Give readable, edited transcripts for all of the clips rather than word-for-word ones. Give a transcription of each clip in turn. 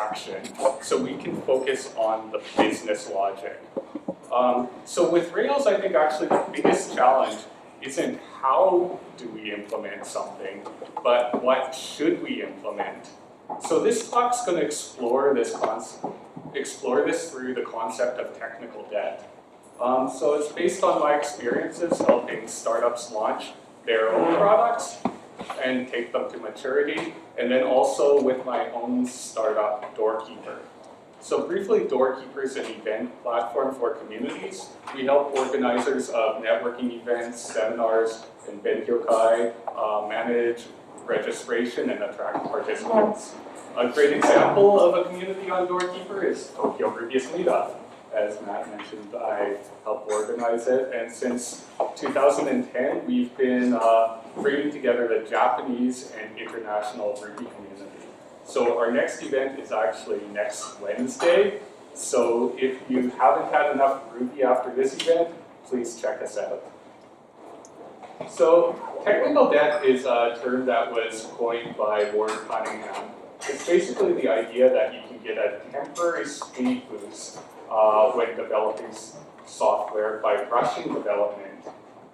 abstraction, so we can focus on the business logic. So with Rails, I think actually the biggest challenge isn't how do we implement something, but what should we implement? So this talk's going to explore this through the concept of technical debt. So it's based on my experiences helping startups launch their own products and take them to maturity, and then also with my own startup, Doorkeeper. So briefly, Doorkeeper is an event platform for communities. We help organizers of networking events, seminars, and Bengyokai manage registration and attract participants. A great example of a community on Doorkeeper is Rails Meetup. As Matt mentioned, I helped organize it, and since 2010, we've been bringing together the Japanese and international Ruby community. So our next event is actually next Wednesday, so if you haven't had enough Ruby after this event, please check us out. So technical debt is a term that was coined by Warren Cunningham. It's basically the idea that you can get a temporary speed boost when developing software by rushing development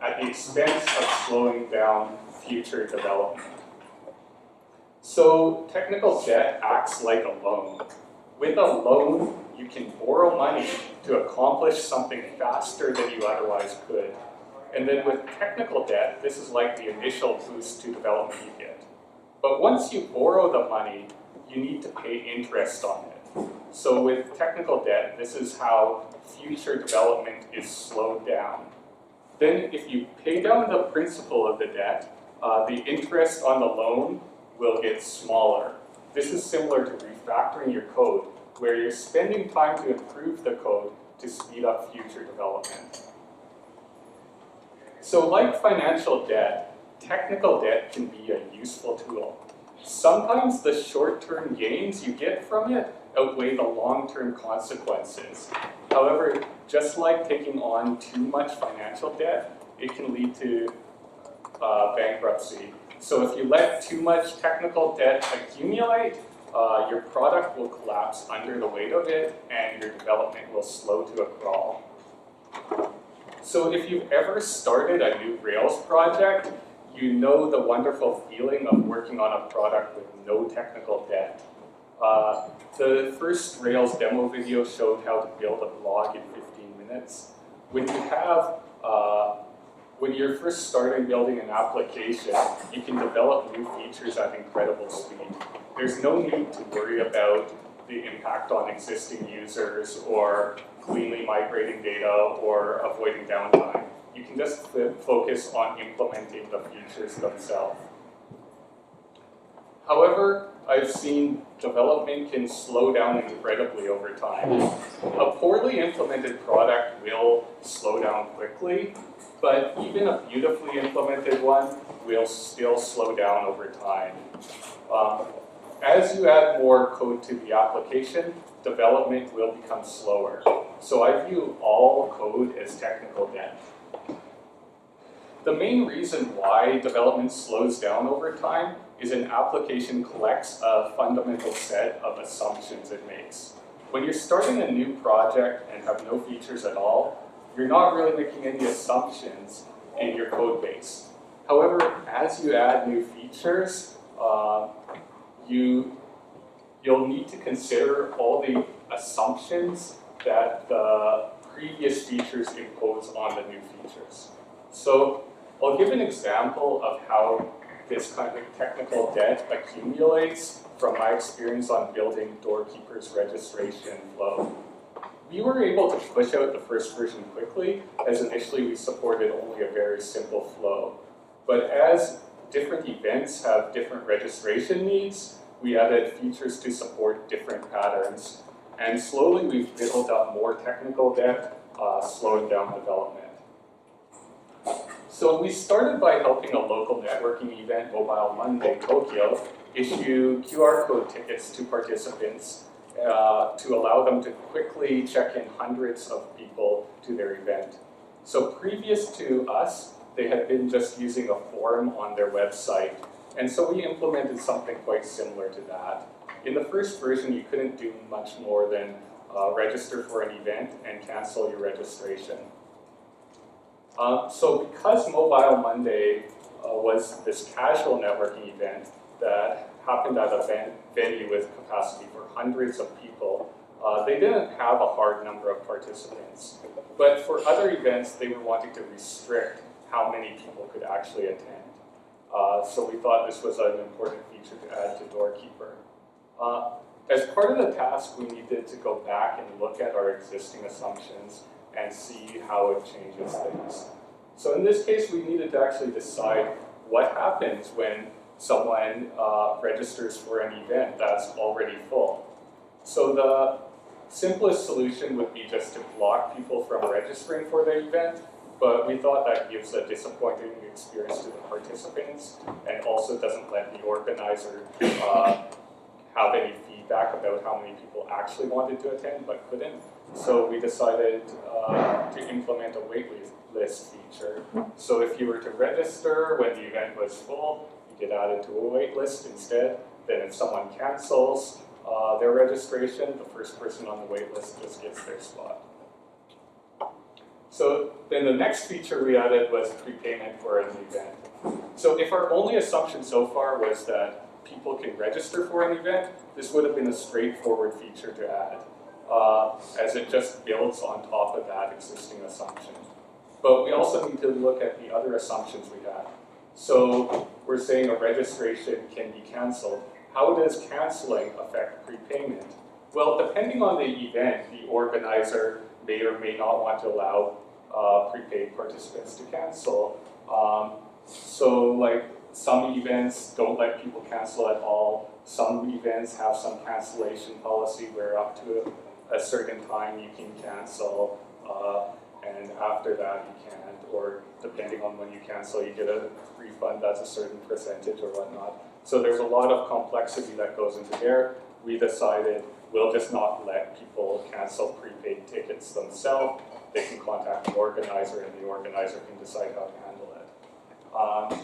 at the expense of slowing down future development. So technical debt acts like a loan. With a loan, you can borrow money to accomplish something faster than you otherwise could. And then with technical debt, this is like the initial boost to development you get. But once you borrow the money, you need to pay interest on it. So with technical debt, this is how future development is slowed down. Then if you pay down the principal of the debt, the interest on the loan will get smaller. This is similar to refactoring your code, where you're spending time to improve the code to speed up future development. So like financial debt, technical debt can be a useful tool. Sometimes the short-term gains you get from it outweigh the long-term consequences. However, just like taking on too much financial debt, it can lead to bankruptcy. So if you let too much technical debt accumulate, your product will collapse under the weight of it and your development will slow to a crawl. So if you've ever started a new Rails project, you know the wonderful feeling of working on a product with no technical debt. The first Rails demo video showed how to build a blog in 15 minutes. When you're first starting building an application, you can develop new features at incredible speed. There's no need to worry about the impact on existing users or cleanly migrating data or avoiding downtime. You can just focus on implementing the features themselves. However, I've seen development can slow down incredibly over time. A poorly implemented product will slow down quickly, but even a beautifully implemented one will still slow down over time. As you add more code to the application, development will become slower. So I view all code as technical debt. The main reason why development slows down over time is an application collects a fundamental set of assumptions it makes. When you're starting a new project and have no features at all, you're not really making any assumptions in your code base. However, as you add new features, you'll need to consider all the assumptions that the previous features impose on the new features. So I'll give an example of how this kind of technical debt accumulates from my experience on building Doorkeeper's registration flow. We were able to push out the first version quickly, as initially we supported only a very simple flow. But as different events have different registration needs, we added features to support different patterns. And slowly we've built up more technical debt, slowing down development. So we started by helping a local networking event, Mobile Monday Tokyo, issue QR code tickets to participants to allow them to quickly check in hundreds of people to their event. So previous to us, they had been just using a form on their website. And so we implemented something quite similar to that. in the first version, you couldn't do much more than register for an event and cancel your registration. So because Mobile Monday was this casual networking event that happened at a venue with capacity for hundreds of people, they didn't have a hard number of participants. But for other events, they were wanting to restrict how many people could actually attend. So we thought this was an important feature to add to Doorkeeper. As part of the task, we needed to go back and look at our existing assumptions and see how it changes things. So in this case, we needed to actually decide what happens when someone registers for an event that's already full. So the simplest solution would be just to block people from registering for the event, but we thought that gives a disappointing experience to the participants and also doesn't let the organizer have any feedback about how many people actually wanted to attend but couldn't. So we decided to implement a waitlist feature. So if you were to register when the event was full, you get added to a waitlist instead. Then if someone cancels their registration, the first person on the waitlist just gets their spot. So then the next feature we added was prepayment for an event. So if our only assumption so far was that people can register for an event, this would have been a straightforward feature to add, as it just builds on top of that existing assumption. But we also need to look at the other assumptions we had. So we're saying a registration can be canceled. How does canceling affect prepayment? Well, depending on the event, the organizer may or may not want to allow prepaid participants to cancel. So like some events don't let people cancel at all. Some events have some cancellation policy where up to a certain time you can cancel, and after that you can't, or depending on when you cancel, you get a refund that's a certain percentage or whatnot. So there's a lot of complexity that goes into there. We decided we'll just not let people cancel prepaid tickets themselves. They can contact the organizer and the organizer can decide how to handle it.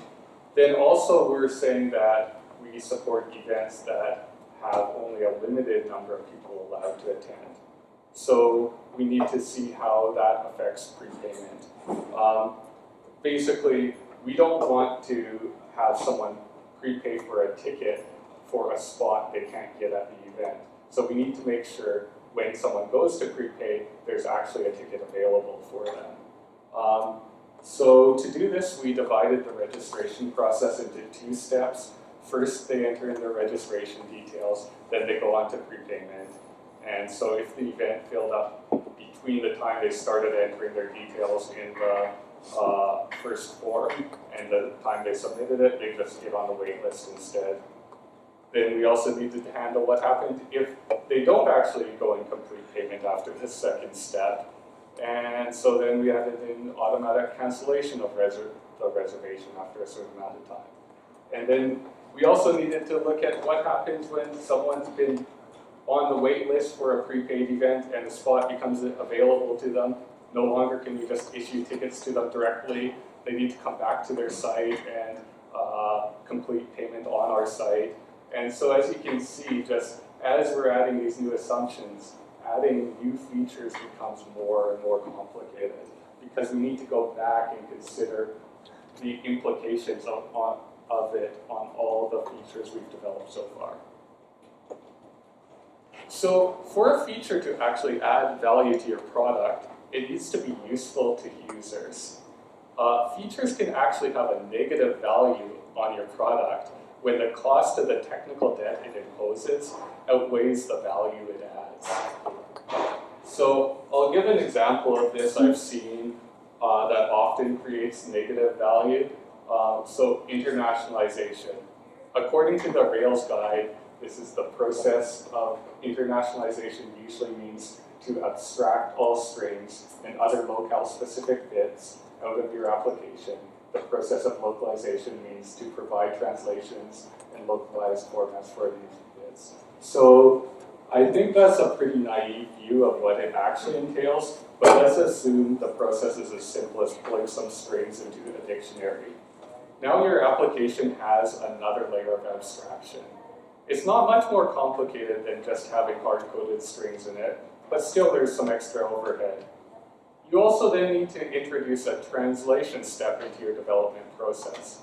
Then also we're saying that we support events that have only a limited number of people allowed to attend. So we need to see how that affects prepayment. Basically, we don't want to have someone prepay for a ticket for a spot they can't get at the event. So we need to make sure when someone goes to prepay, there's actually a ticket available for them. So to do this, we divided the registration process into 2 steps. First, they enter in their registration details, then they go on to prepayment. And so if the event filled up between the time they started entering their details in the first form and the time they submitted it, they just get on the wait list instead. Then we also needed to handle what happened if they don't actually go and complete payment after the second step. And so then we added in automatic cancellation of the reservation after a certain amount of time. And then we also needed to look at what happens when someone's been on the wait list for a prepaid event and the spot becomes available to them. No longer can we just issue tickets to them directly. They need to come back to their site and complete payment on our site. And so as you can see, just as we're adding these new assumptions, adding new features becomes more and more complicated because we need to go back and consider the implications of it on all the features we've developed so far. So for a feature to actually add value to your product, it needs to be useful to users. Features can actually have a negative value on your product when the cost of the technical debt it imposes outweighs the value it adds. So I'll give an example of this I've seen that often creates negative value. So internationalization. According to the Rails guide, this is the process of internationalization usually means to abstract all strings and other locale-specific bits out of your application. The process of localization means to provide translations and localized formats for these bits. So I think that's a pretty naive view of what it actually entails, but let's assume the process is as simple as pulling some strings into a dictionary. Now your application has another layer of abstraction. It's not much more complicated than just having hard-coded strings in it, but still there's some extra overhead. You also then need to introduce a translation step into your development process.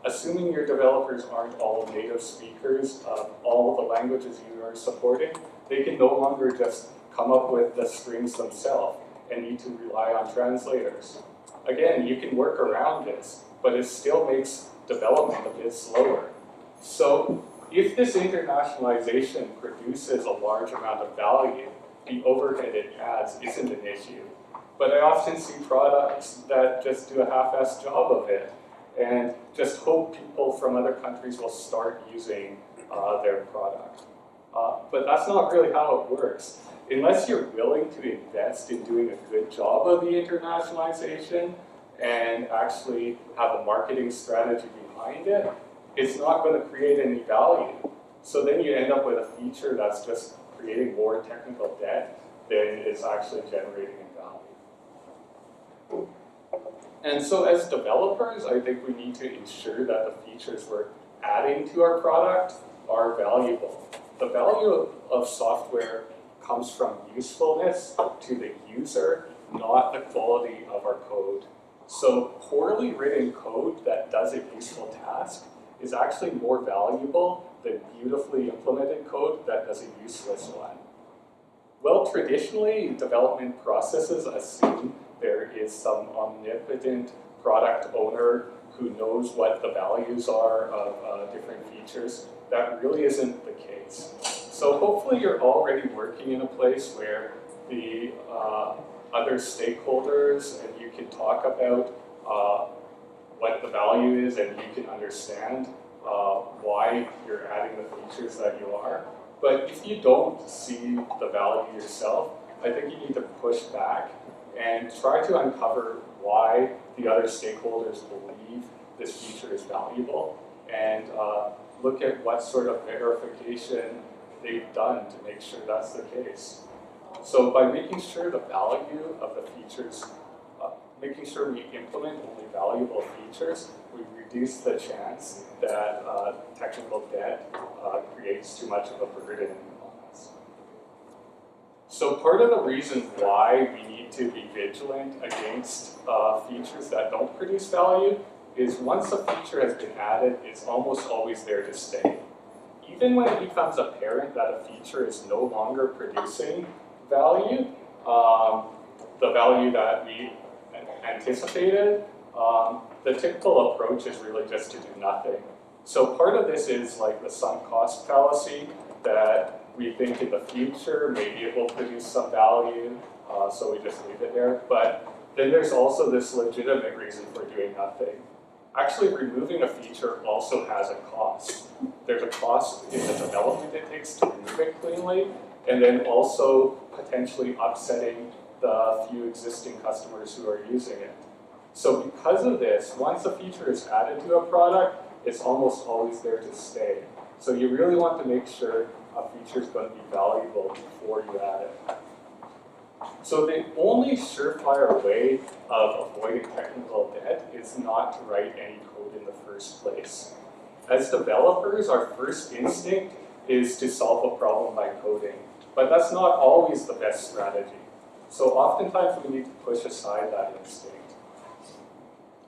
Assuming your developers aren't all native speakers of all the languages you are supporting, they can no longer just come up with the strings themselves and need to rely on translators. Again, you can work around this, but it still makes development a bit slower. So if this internationalization produces a large amount of value, the overhead it adds isn't an issue. But I often see products that just do a half-assed job of it and just hope people from other countries will start using their product. But that's not really how it works. Unless you're willing to invest in doing a good job of the internationalization and actually have a marketing strategy behind it, it's not going to create any value. So then you end up with a feature that's just creating more technical debt than is actually generating value. And so as developers, I think we need to ensure that the features we're adding to our product are valuable. The value of software comes from usefulness to the user, not the quality of our code. So poorly written code that does a useful task is actually more valuable than beautifully implemented code that does a useless one. Well, traditionally, development processes assume there is some omnipotent product owner who knows what the values are of different features. That really isn't the case. So hopefully you're already working in a place where the other stakeholders and you can talk about what the value is and you can understand why you're adding the features that you are. But if you don't see the value yourself, I think you need to push back and try to uncover why the other stakeholders believe this feature is valuable and look at what sort of verification they've done to make sure that's the case. So by making sure the value of the features, making sure we implement only valuable features, we reduce the chance that technical debt creates too much of a burden on us. So part of the reason why we need to be vigilant against features that don't produce value is once a feature has been added, it's almost always there to stay. Even when it becomes apparent that a feature is no longer producing value, the value that we anticipated, the typical approach is really just to do nothing. So part of this is like the sunk cost fallacy, that we think in the future maybe it will produce some value, so we just leave it there. But then there's also this legitimate reason for doing nothing. Actually, removing a feature also has a cost. There's a cost in the development it takes to remove it cleanly, and then also potentially upsetting the few existing customers who are using it. So because of this, once a feature is added to a product, it's almost always there to stay. So you really want to make sure a feature is going to be valuable before you add it. So the only surefire way of avoiding technical debt is not to write any code in the first place. As developers, our first instinct is to solve a problem by coding, but that's not always the best strategy. So oftentimes we need to push aside that instinct.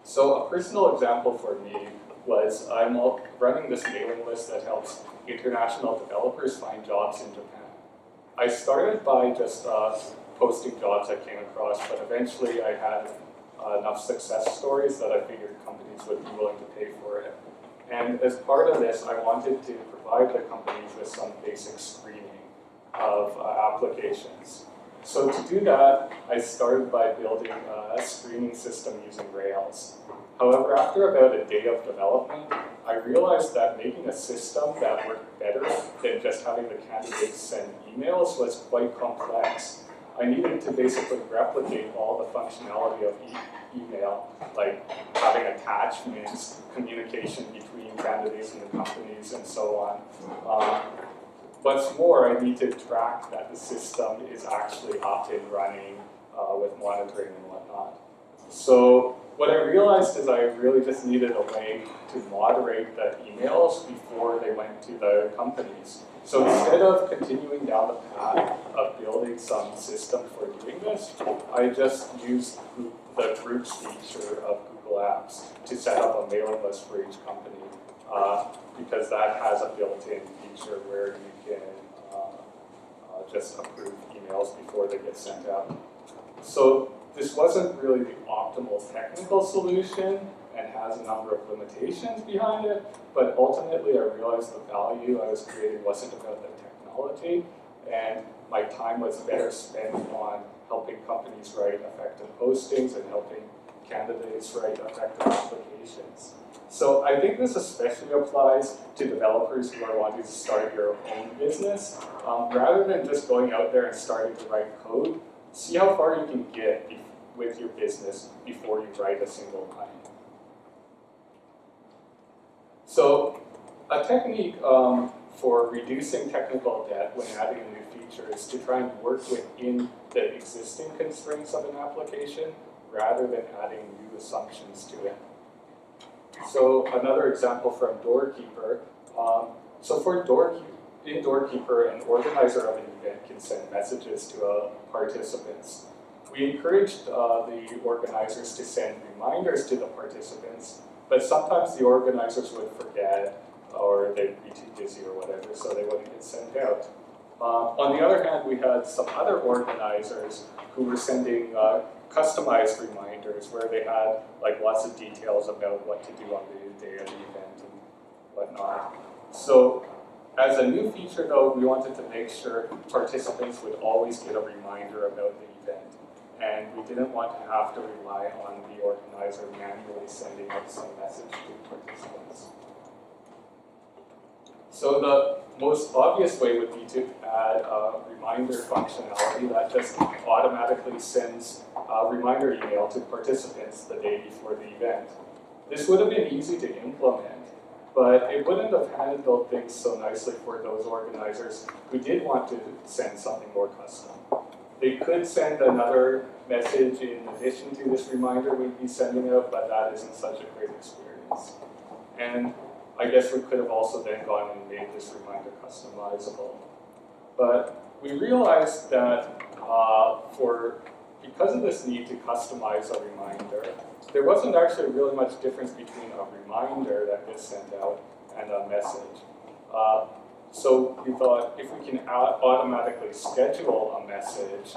So a personal example for me was I'm running this mailing list that helps international developers find jobs in Japan. I started by just posting jobs I came across, but eventually I had enough success stories that I figured companies would be willing to pay for it. And as part of this, I wanted to provide the companies with some basic screening of applications. So to do that, I started by building a screening system using Rails. However, after about a day of development, I realized that making a system that worked better than just having the candidates send emails was quite complex. I needed to basically replicate all the functionality of email, like having attachments, communication between candidates and the companies, and so on. What's more, I need to track that the system is actually up and running with monitoring and whatnot. So what I realized is I really just needed a way to moderate the emails before they went to the companies. So instead of continuing down the path of building some system for doing this, I just used the groups feature of Google Apps to set up a mailing list for each company, because that has a built-in feature where you can just approve emails before they get sent out. So this wasn't really the optimal technical solution and has a number of limitations behind it, but ultimately I realized the value I was creating wasn't about the technology, and my time was better spent on helping companies write effective postings and helping candidates write effective applications. So I think this especially applies to developers who are wanting to start your own business. Rather than just going out there and starting to write code, see how far you can get with your business before you write a single line. So a technique for reducing technical debt when adding a new feature is to try and work within the existing constraints of an application rather than adding new assumptions to it. So another example from Doorkeeper. So for in Doorkeeper, an organizer of an event can send messages to participants. We encouraged the organizers to send reminders to the participants, but sometimes the organizers would forget or they'd be too busy or whatever, so they wouldn't get sent out. On the other hand, we had some other organizers who were sending customized reminders where they had like lots of details about what to do on the day of the event and whatnot. So as a new feature though, we wanted to make sure participants would always get a reminder about the event. And we didn't want to have to rely on the organizer manually sending out some message to participants. So the most obvious way would be to add a reminder functionality that just automatically sends a reminder email to participants the day before the event. This would have been easy to implement, but it wouldn't have handled things so nicely for those organizers who did want to send something more custom. They could send another message in addition to this reminder we'd be sending out, but that isn't such a great experience. And I guess we could have also then gone and made this reminder customizable. But we realized that because of this need to customize a reminder, there wasn't actually really much difference between a reminder that gets sent out and a message. So we thought if we can automatically schedule a message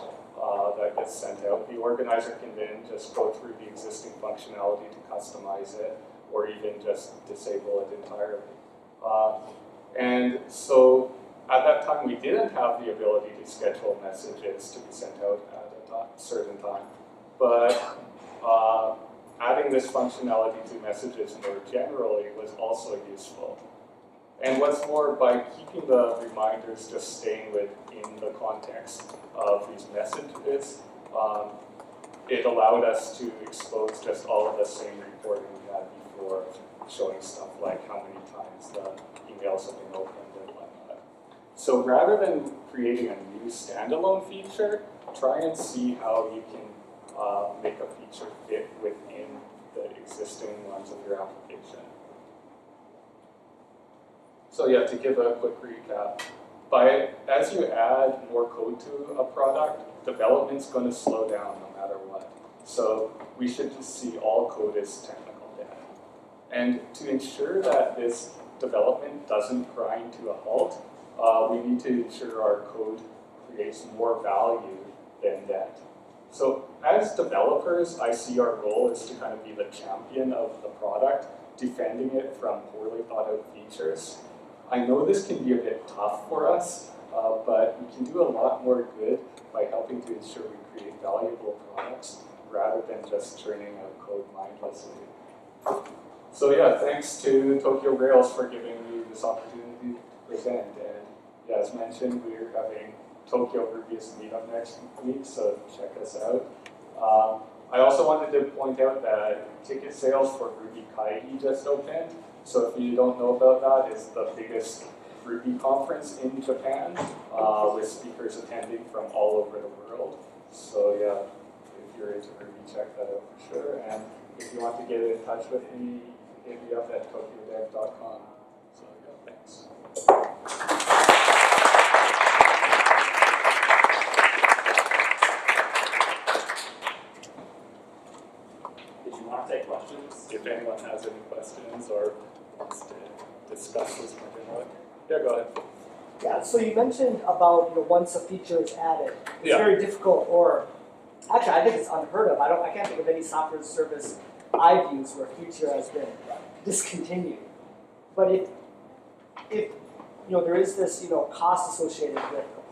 that gets sent out, the organizer can then just go through the existing functionality to customize it, or even just disable it entirely. And so at that time, we didn't have the ability to schedule messages to be sent out at a certain time. But adding this functionality to messages more generally was also useful. And what's more, by keeping the reminders just staying within the context of these messages, it allowed us to expose just all of the same reporting we had before, showing stuff like how many times the emails have been opened and whatnot. So rather than creating a new standalone feature, try and see how you can make a feature fit within the existing ones of your application. So yeah, to give a quick recap, as you add more code to a product, development's going to slow down no matter what. So we should just see all code as technical debt. And to ensure that this development doesn't grind to a halt, we need to ensure our code creates more value than debt. So as developers, I see our role is to kind of be the champion of the product, defending it from poorly thought out features. I know this can be a bit tough for us, but we can do a lot more good by helping to ensure we create valuable products rather than just churning out code mindlessly. So yeah, thanks to Tokyo Rails for giving me this opportunity to present. And yeah, as mentioned, we're having Tokyo Rails Meetup next week, so check us out. I also wanted to point out that ticket sales for Ruby Kaigi just opened. So if you don't know about that, it's the biggest Ruby conference in Japan with speakers attending from all over the world. So yeah, if you're into Ruby, check that out for sure. And if you want to get in touch with me, hit me up at tokyodev.com. So yeah, thanks. Did you want to take questions? If anyone has any questions or wants to discuss this more generally. Yeah, go ahead. Yeah, so you mentioned about once a feature is added, it's Yeah. very difficult, or actually I think it's unheard of. I can't think of any software service I've used where a feature has been discontinued. But if there is this cost associated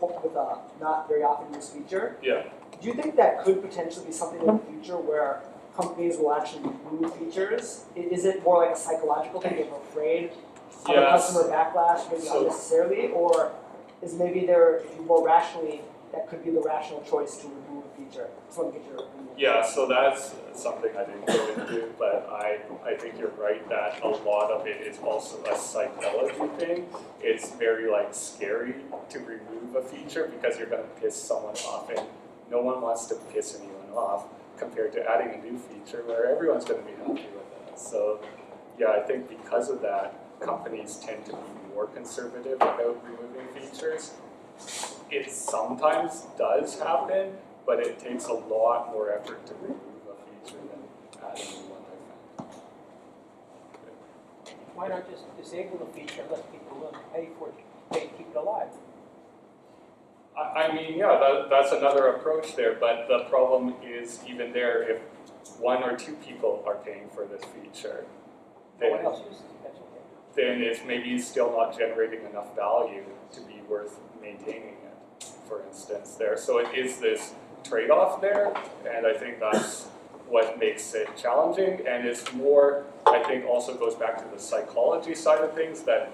with a not very often used feature, Yeah. do you think that could potentially be something in the future where companies will actually remove features? Is it more like a psychological thing? They're afraid of a customer backlash, maybe unnecessarily, or is maybe there, if you more rationally, that could be the rational choice to remove a feature? Just want to get your opinion. Yeah, so that's something I didn't go into, but I think you're right that a lot of it is also a psychology thing. It's very scary to remove a feature because you're going to piss someone off, and no one wants to piss anyone off compared to adding a new feature where everyone's going to be happy with it. So yeah, I think because of that, companies tend to be more conservative about removing features. It sometimes does happen, but it takes a lot more effort to remove a feature than adding a new one, I find. Why not just disable the feature and let people pay for it, pay to keep it alive? I mean, yeah, that's another approach there, but the problem is even there, if one or two people are paying for this feature, No one else uses it, that's okay. then it's maybe still not generating enough value to be worth maintaining it, for instance, there. So it is this trade-off there, and I think that's what makes it challenging, and it's more, I think, also goes back to the psychology side of things, that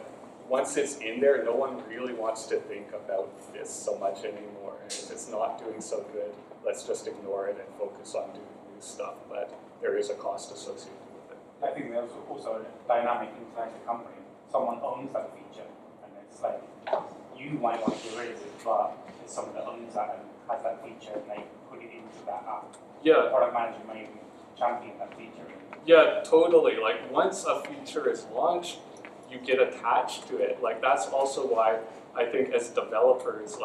once it's in there, no one really wants to think about this so much anymore. And if it's not doing so good, let's just ignore it and focus on doing new stuff, but there is a cost associated with it. I think there's also a dynamic inside the company. Someone owns that feature, and it's like you might want to get rid of it, but it's someone that owns that and has that feature, and they put it into that app. Yeah. The product manager may champion that feature. Yeah, totally. Once a feature is launched, you get attached to it. That's also why I think as developers,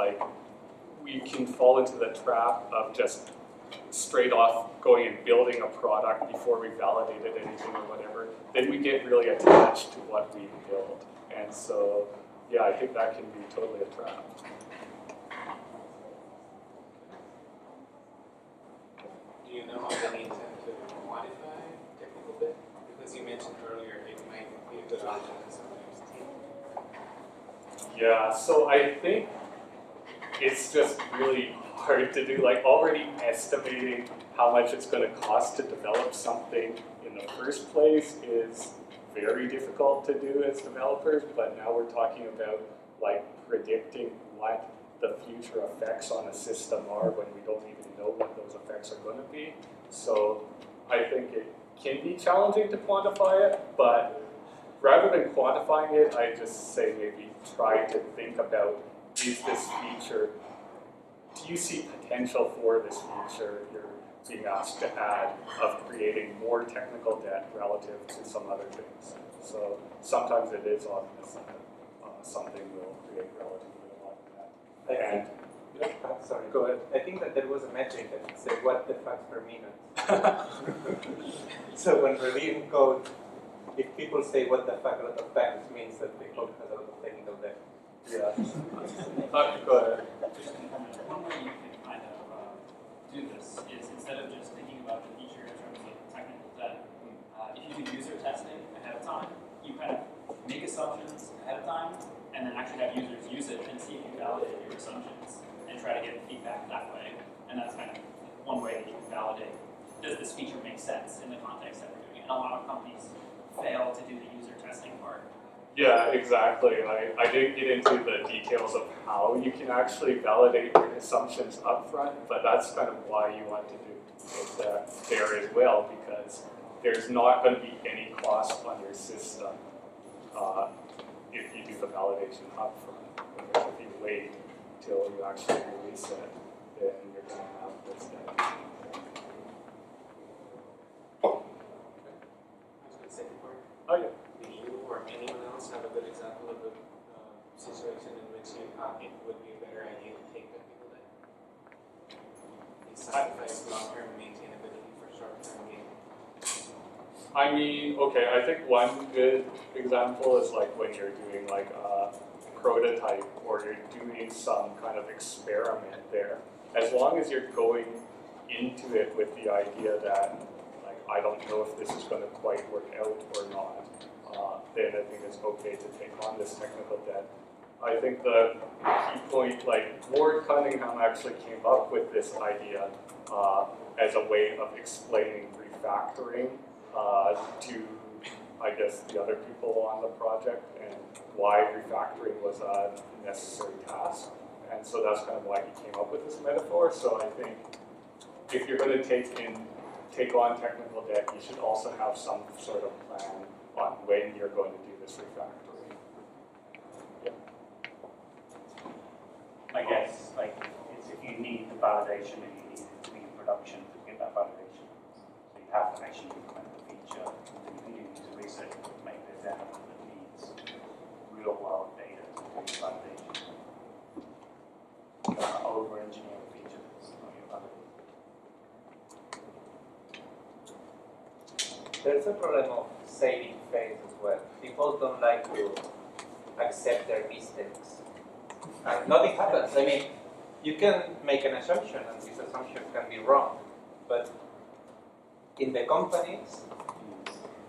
we can fall into the trap of just straight off going and building a product before we validated anything or whatever. Then we get really attached to what we build. And so, yeah, I think that can be totally a trap. Do you know how they intend to quantify technical debt? Because you mentioned earlier it might be a good option to sometimes team. Yeah, so I think it's just really hard to do, already estimating how much it's going to cost to develop something in the first place is very difficult to do as developers, but now we're talking about predicting what the future effects on a system are when we don't even know what those effects are going to be. So I think it can be challenging to quantify it, but rather than quantifying it, I just say maybe try to think about, is this feature, do you see potential for this feature you're being asked to add of creating more technical debt relative to some other things? So sometimes it is obvious that something will create relatively a lot of debt. Sorry. Go ahead. I think that there was a metric that said what the fact per minute. So when reviewing code, if people say what the fuck a lot of times, it means that the code has a lot of technical debt. Yeah. Go ahead. One way you can kind of do this is instead of just thinking about the feature in terms of technical debt, if you do user testing ahead of time, you kind of make assumptions ahead of time and then actually have users use it and see if you validate your assumptions and try to get feedback that way. And that's kind of one way that you can validate, does this feature make sense in the context that we're doing it? And a lot of companies fail to do the user testing part. Yeah, exactly. I didn't get into the details of how you can actually validate your assumptions up front, but that's kind of why you want to do it there as well, because there's not going to be any cost on your system if you do the validation up front. Whereas if you wait till you actually release it, then you're going to have this debt. sacrifice long-term maintainability for short-term gain? I mean, okay, I think one good example is like when you're doing like a prototype or you're doing some kind of experiment there. As long as you're going into it with the idea that like I don't know if this is going to quite work out or not, then I think it's okay to take on this technical debt. I think the key point, like Ward Cunningham actually came up with this idea as a way of explaining refactoring to, I guess, the other people on the project and why refactoring was a necessary task. And so that's kind of why he came up with this metaphor. So I think if you're going to take on technical debt, you should also have some sort of plan on when you're going to do this refactoring. Yeah. I guess like it's if you need the validation and you need it to be in production to get that validation. So you have to actually implement the feature and then you can do user research to make this element that needs real world data to do the validation. Over-engineer a feature that's not yet validated. There's a problem of saving face as well. People don't like to accept their mistakes. And nothing happens. I mean, you can make an assumption and this assumption can be wrong. But in the companies,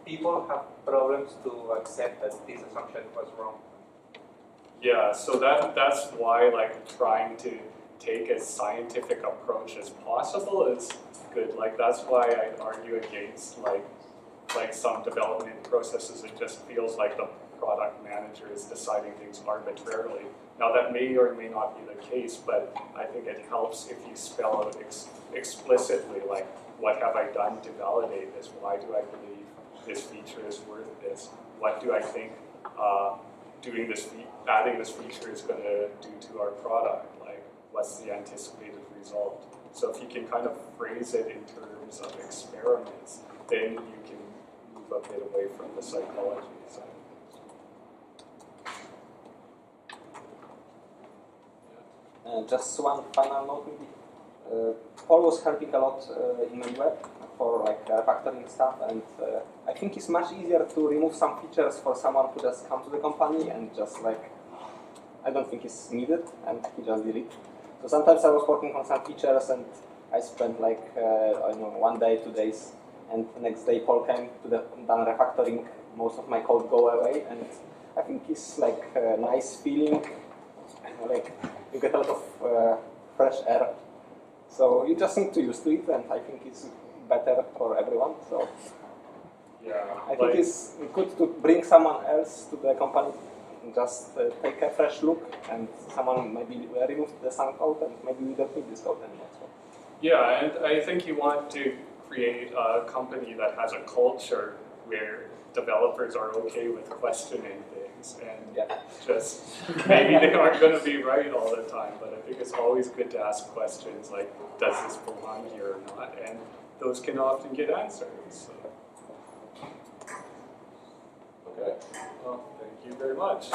people have problems to accept that this assumption was wrong. Yeah, so that's why like trying to take as scientific approach as possible is good. Like that's why I argue against like some development processes. It just feels like the product manager is deciding things arbitrarily. Now that may or may not be the case, but I think it helps if you spell out explicitly like what have I done to validate this? Why do I believe this feature is worth this? What do I think adding this feature is going to do to our product? Like, what's the anticipated result? So if you can kind of phrase it in terms of experiments, then you can move a bit away from the psychology side. Just one final note maybe. Paul was helping a lot in web for like refactoring stuff, and I think it's much easier to remove some features for someone who just come to the company and just like, I don't think it's needed, and he just did it. So sometimes I was working on some features and I spent like, I don't know, 1 day, 2 days, and the next day Paul came to the done refactoring, most of my code go away, and I think it's like a nice feeling, like you get a lot of fresh air. So you just need to use to it, and I think it's better for everyone. So Yeah, I think it's good to bring someone else to the company, and just take a fresh look, and someone maybe remove the some code, and maybe we don't need this code anymore. So. Yeah, and I think you want to create a company that has a culture where developers are okay with questioning things and just maybe they aren't going to be right all the time, but I think it's always good to ask questions like, does this belong here or not? And those can often get answers. So. Okay, well, thank you very much.